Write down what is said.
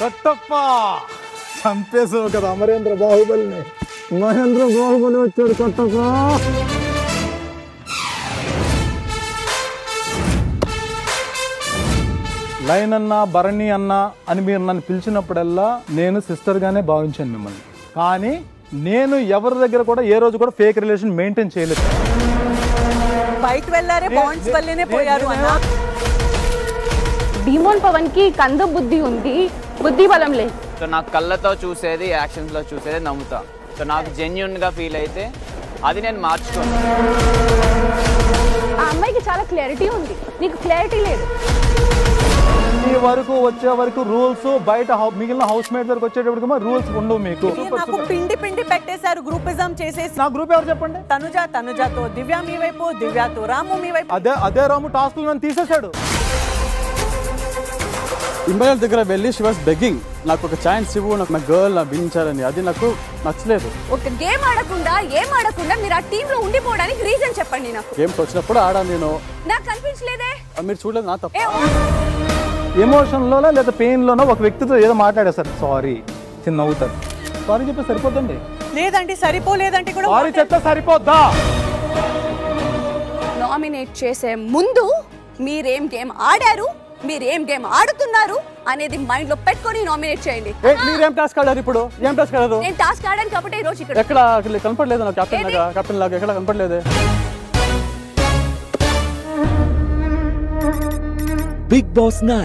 కట్టప్ప చంపేసావు కదా అమరేంద్ర బాహుబలిని. మహేంద్ర బాహుబలి వచ్చాడు కట్టప్ప. లైన్ అన్న భరణి అన్న అని మీరు నన్ను పిలిచినప్పుడల్లా నేను సిస్టర్గానే భావించాను మిమ్మల్ని. కానీ నేను ఎవరి దగ్గర కూడా ఏ రోజు కూడా ఫేక్ రిలేషన్ మెయింటైన్ చేయలేదు. బయట వెళ్ళారే బాండ్స్ వల్లనే పోయారు అన్న. డీమోన్ పవన్ కి కంద బుద్ధి ఉంది, బుద్ధి బలం లేదు. సో నాకు కళ్ళతో చూసేది, యాక్షన్స్ లో చూసేది నమ్ముతా. సో నాకు జెన్యున్ గా ఫీల్ అయితే అది నేను మార్చుకోను. ఆ అమ్మాయికి చాలా క్లారిటీ ఉంది, నీకు క్లారిటీ లేదు. ఈ వరకు వచ్చే వరకు రూల్స్, బయట మిగిలిన హౌస్ మేట్ దగ్గరకు వచ్చేటప్పుడు రూల్స్ ఉండవు మీకు. నాకు పిండి పిండి పెట్టేశారు, గ్రూపిజం చేసేసి. నా గ్రూప్ ఎవరు చెప్పండి? తనుజతో దివ్య మీ వైపు, దివ్యతో రాము మీ వైపు. అదే రాము టాస్క్ నన్ను తీసేశాడు. ఇంబయల్ దగ్గర వెళ్ళి షీ వాస్ బెగ్గింగ్, నాకు ఒక ఛాన్స్ ఇవ్వు, నాకు నా గర్ల్ వినించాలని. అది నాకు నచ్చలేదు. ఒక గేమ్ ఆడకుండా మీరు ఆ టీమ్ లో ఉండిపోవడానికి రీజన్ చెప్పండి. నాకు గేమ్స్ వచ్చినప్పుడు ఆడాను నేను. నాకు కనిపించలేదే. మీరు చూడలేదు, నా తప్ప. ఎమోషన్ లోనో లేదా పెయిన్ లోనో ఒక వ్యక్తితో ఏదో మాట్లాడేస్తారు, సారీ చిన్న నవ్వుతారు. సారీ చెప్పి సరిపోద్దండి. లేదండి సరిపోలేదంటే కూడా సారీ చెప్తే సరిపోద్దా? నామినేట్ చేసే ముందు మీరేం గేమ్ ఆడారు, మీరేం గేమ్ ఆడుతున్నారు అనేది మైండ్ లో పెట్టుకొని నామినేట్ చేయండి. మీరేం టాస్క్ ఆడారు ఇప్పుడు? ఏం టాస్క్ ఆడారు? నేను టాస్క్ ఆడాను కాబట్టి ఈ రోజు ఇక్కడ ఎక్కడ కనపడలేదు నాకు. కెప్టెన్ లాగా ఎక్కడ కనపడలేదు. Bigg Boss 9